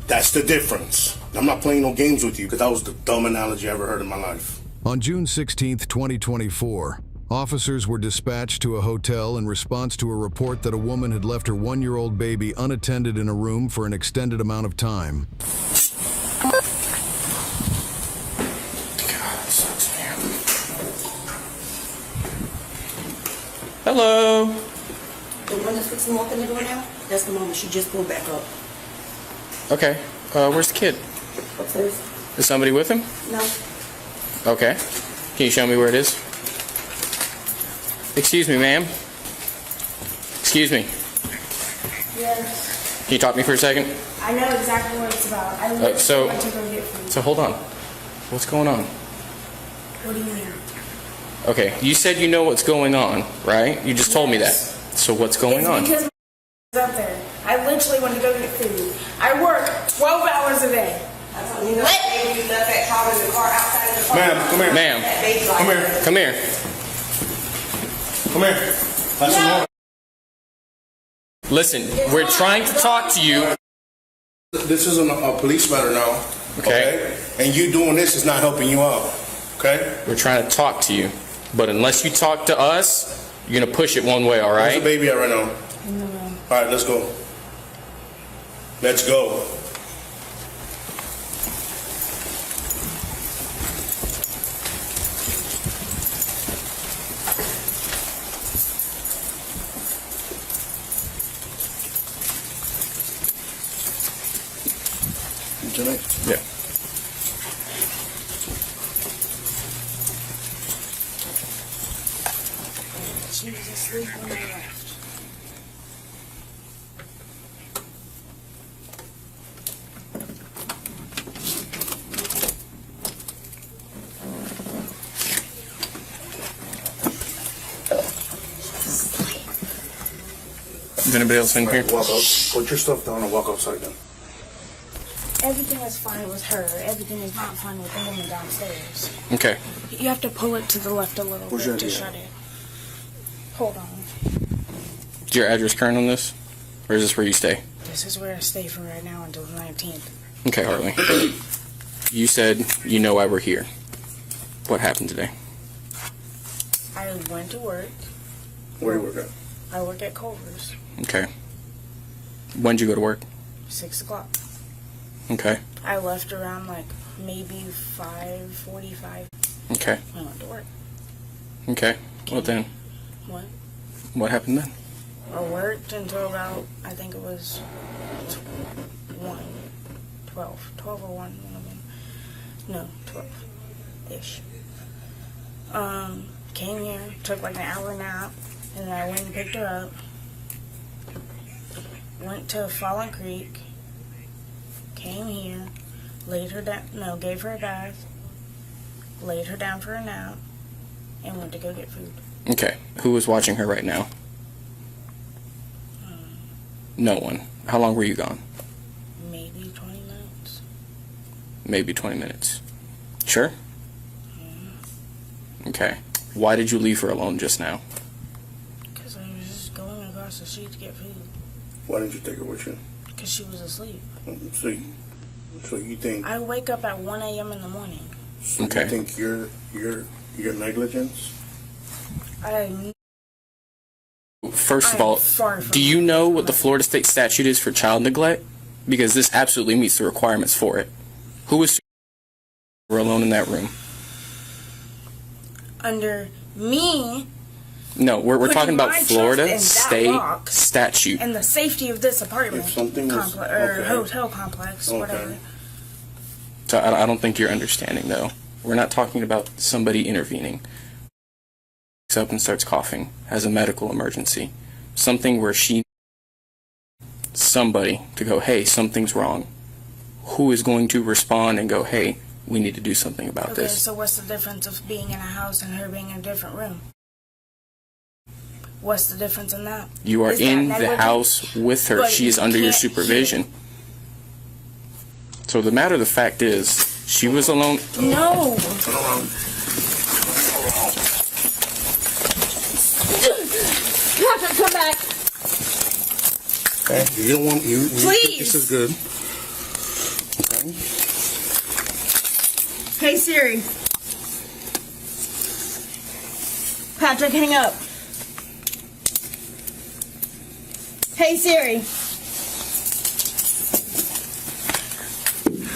That's the difference. I'm not playing no games with you because that was the dumb analogy I ever heard in my life. On June 16th, 2024, officers were dispatched to a hotel in response to a report that a woman had left her 1-year-old baby unattended in a room for an extended amount of time. God, that sucks, man. Hello. The one that's fixing to walk in the door now, that's the mama. She just pulled back up. Okay. Where's the kid? Upstairs? Is somebody with him? No. Okay. Can you show me where it is? Excuse me, ma'am. Excuse me. Yes. Can you talk to me for a second? I know exactly what it's about. I went to go get food. So hold on. What's going on? What do you mean? Okay. You said you know what's going on, right? You just told me that. So what's going on? Because my up there. I literally went to go get food. I work 12 hours a day. You know, baby, you left that child in the car outside of the car. Ma'am, come here. Ma'am. That baby like Come here. Come here. Come here. That's the law. Listen, we're trying to talk to you. This isn't a police matter now. Okay. And you doing this is not helping you out. Okay? We're trying to talk to you. But unless you talk to us, you're going to push it one way, all Where's the right? baby at right now? All right, let's go. Let's go. Yeah. She was asleep when I left. Is anybody else in here? Walk out. Put your stuff down and walk outside then. Everything is fine with her. Everything is not fine with the woman downstairs. Okay. You have to pull it to the left a little Where's bit your to idea? shut it. Hold on. Is your address current on this? Or is this where you stay? This is where I stay for right now until the 19th. Okay, Harley. You said you know why we're here. What happened today? I went to work. Where do you work at? I work at Culver's. Okay. When'd you go to work? 6 o'clock. Okay. I left around like maybe 5:45. Okay. I went to work. Okay. Well then, What? what happened then? I worked until about, I think it was 1, 12 or 1 of them. No, 12-ish. Came here, took like an hour nap, and then I went and picked her up. Went to Fallen Creek. Came here, laid her down, gave her a bath, laid her down for a nap, and went to go get food. Okay. Who is watching her right now? No one. How long were you gone? Maybe 20 minutes. Maybe 20 minutes. Sure? Okay. Why did you leave her alone just now? Because I was just going across the street to get food. Why didn't you take her with you? Because she was asleep. So you think? I wake up at 1 a.m. in the morning. So Okay. You think your negligence? First of I'm all, far from do you know what the Florida state statute is for child neglect? Because this absolutely meets the requirements for it. Who was alone in that room? Under me No, we're Putting talking about my trust Florida in that state box statute. and the safety of this apartment If something was- okay. hotel complex, Okay. whatever. So I don't think you're understanding, though. We're not talking about somebody intervening. Wakes up and starts coughing, has a medical emergency, something where somebody to go, hey, something's wrong. Who is going to respond and go, hey, we need to do something about Okay, this? so what's the difference of being in a house and her being in a different room? What's the difference in that? You are Is that in the negligent? house with her. But She is you under your can't supervision. So the matter of the fact is, she was alone. No. Patrick, come back. Okay. You don't want you think Please. this is good. Okay. Hey Siri. Patrick, hang up. Hey Siri.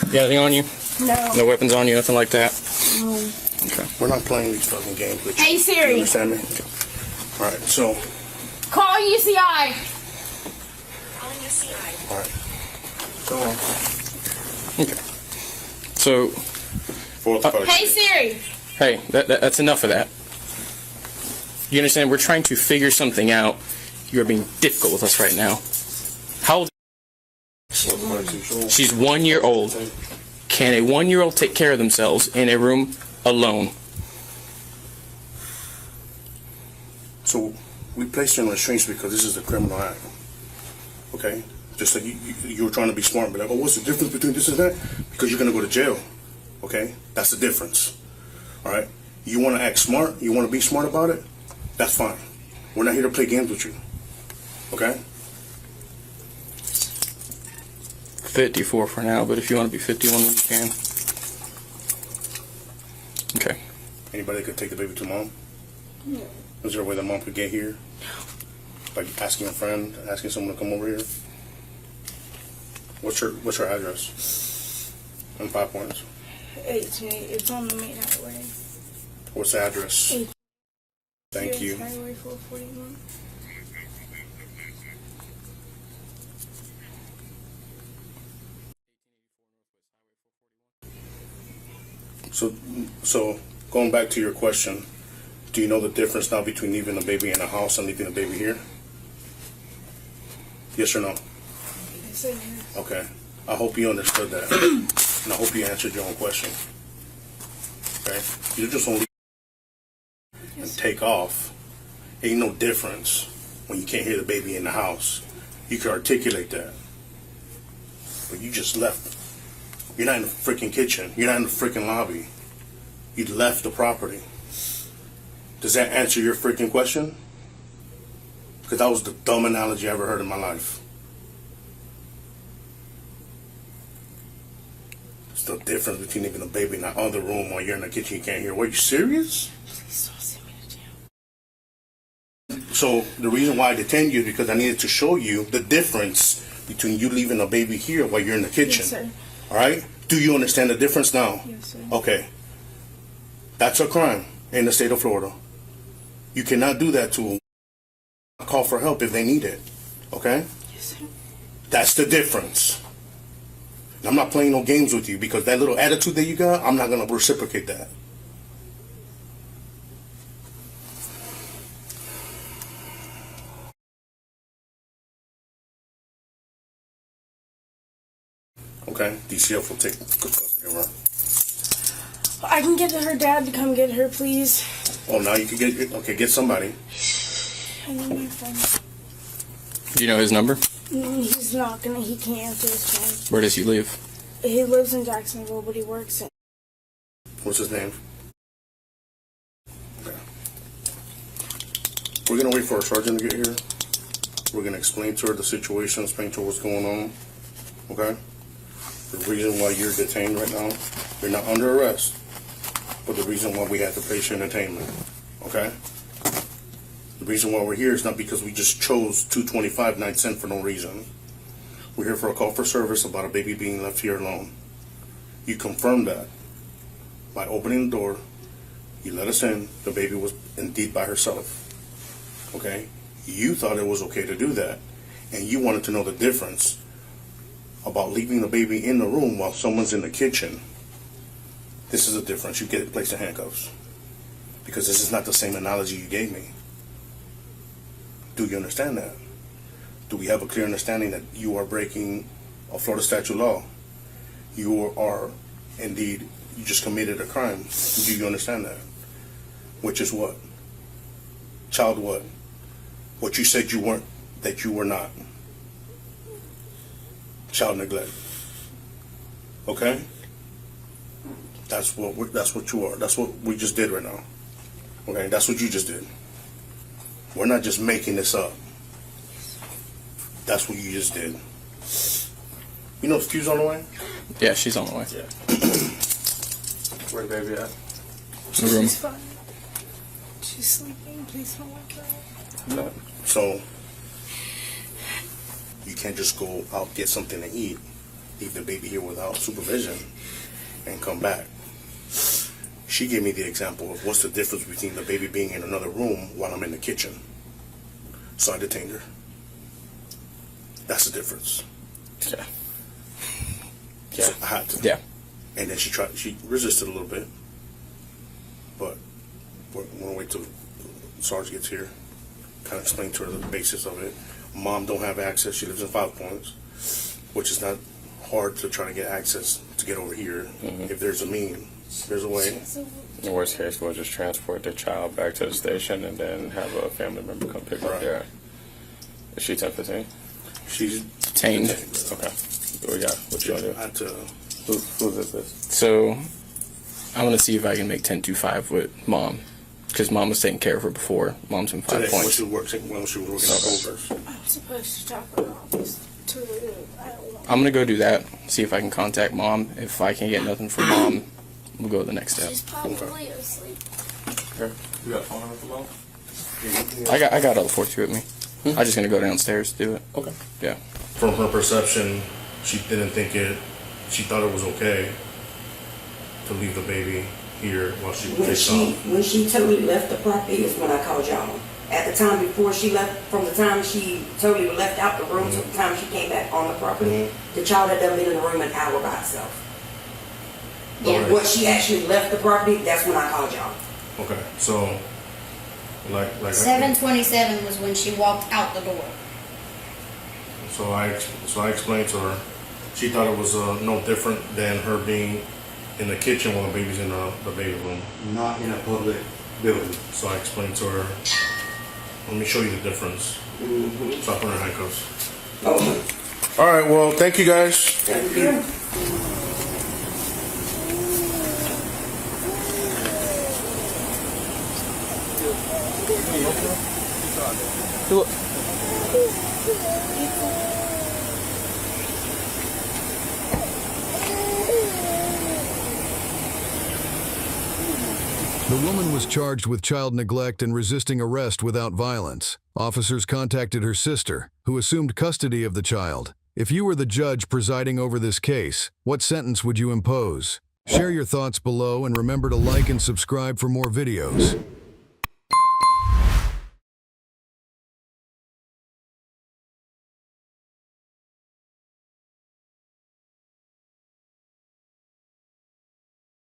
You got anything on you? No. No weapons on you, nothing like that? No. Okay. We're not playing these fucking games with you. Hey Siri. You understand me? Okay. All right, so, Call UCI. all right. Go on. Okay. So, Fourth part. Hey Siri. hey, that's enough of that. You understand? We're trying to figure something out. You're being difficult with us right now. How old? She's 1 year old. Can a 1 year old take care of themselves in a room alone? So, we placed her in restraints because this is a criminal act. Okay? Just like you were trying to be smart and be like, oh, what's the difference between this and that? Because you're going to go to jail. Okay? That's the difference. All right? You want to act smart? You want to be smart about it? That's fine. We're not here to play games with you. Okay? 54 for now, but if you want to be 51, then you can. Okay. Anybody could take the baby to mom? No. Is there a way the mom could get here? Like asking a friend, asking someone to come over here? What's her address? In 5 Points. 18. It's on the main highway. What's the address? Thank you. Highway 441. So going back to your question, do you know the difference now between leaving a baby in a house and leaving a baby here? Yes or no? Yes, I am. Okay. I hope you understood that. And I hope you answered your own question. Okay? You just want to leave and take off. Ain't no difference when you can't hear the baby in the house. You can articulate that. But you just left. You're not in the freaking kitchen. You're not in the freaking lobby. You left the property. Does that answer your freaking question? Because that was the dumb analogy I ever heard in my life. It's the difference between leaving a baby in the other room while you're in the kitchen you can't hear. Were you serious? Please don't send me to jail. So the reason why I detained you is because I needed to show you the difference between you leaving a baby here while you're in the kitchen. Yes, sir. All right? Do you understand the difference now? Yes, sir. Okay. That's a crime in the state of Florida. You cannot do that to a call for help if they need it. Okay? Yes, sir. That's the difference. And I'm not playing no games with you because that little attitude that you got, I'm not going to reciprocate that. Okay? DCF will take good custody of her. I can get her dad to come get her, please. Oh, now you can get somebody. I need my phone. Do you know his number? He's not gonna. He can't answer his phone. Where does he live? He lives in Jacksonville, but he works in. What's his name? Okay. We're going to wait for our sergeant to get here. We're going to explain to her the situation, explain to her what's going on. Okay? The reason why you're detained right now, you're not under arrest, but the reason why we have to place you in detainment. Okay? The reason why we're here is not because we just chose 225 9 for no reason. We're here for a call for service about a baby being left here alone. You confirmed that by opening the door. You let us in. The baby was indeed by herself. Okay? You thought it was okay to do that, and you wanted to know the difference about leaving the baby in the room while someone's in the kitchen. This is a difference. You get placed in handcuffs because this is not the same analogy you gave me. Do you understand that? Do we have a clear understanding that you are breaking a Florida statute law? You are indeed, you just committed a crime. Do you understand that? Which is what? Child what? What you said you weren't, that you were not. Child neglect. Okay? That's what you are. That's what we just did right now. Okay? That's what you just did. We're not just making this up. That's what you just did. You know the fuse on the way? Yeah, she's on the way. Yeah. Where the baby at? In the room. She's fine. She's sleeping. Please don't wake her up. So you can't just go out get something to eat, leave the baby here without supervision, and come back. She gave me the example of what's the difference between the baby being in another room while I'm in the kitchen. So I detained her. That's the difference. Yeah. So I had to. Yeah. And then she resisted a little bit. But we're going to wait till Sarge gets here. Kind of explain to her the basis of it. Mom don't have access. She lives in 5 Points, which is not hard to try to get access to get over here. If there's a mean, there's a way. In the worst case, we'll just transport the child back to the station and then have a family member come pick her up there. Is she 10-15? She's Detained. Okay. What we got? What you want to do? I had to. Who is this? So I'm gonna see if I can make 10-5 with mom, because mom was taking care of her before. Mom's in 5 Today, when Points. she was working at Culver's. I'm supposed to drop her off. It's too late. I don't want. I'm gonna go do that. See if I can contact mom. If I can't get nothing from mom, we'll go to the next step. She's probably asleep. Okay. You got a phone number for mom? I got all the 42 with me. I'm just gonna go downstairs to do it. Okay. Yeah. From her perception, she didn't think it. She thought it was okay to leave the baby here while she When takes she off. when she totally left the property is when I called y'all. At the time before she left, from the time she totally left out the room to the time she came back on the property, the child had done been in the room an hour by itself. But Alright. once she actually left the property, that's when I called y'all. Okay, so like 7:27 was when she walked out the door. So I explained to her. She thought it was no different than her being in the kitchen while the baby's in the baby room. Not in a public building. So I explained to her. Let me show you the difference. So I put her in handcuffs. Okay. All right. Well, thank you guys. Thank you. The woman was charged with child neglect and resisting arrest without violence. Officers contacted her sister, who assumed custody of the child. If you were the judge presiding over this case, what sentence would you impose? Share your thoughts below and remember to like and subscribe for more videos.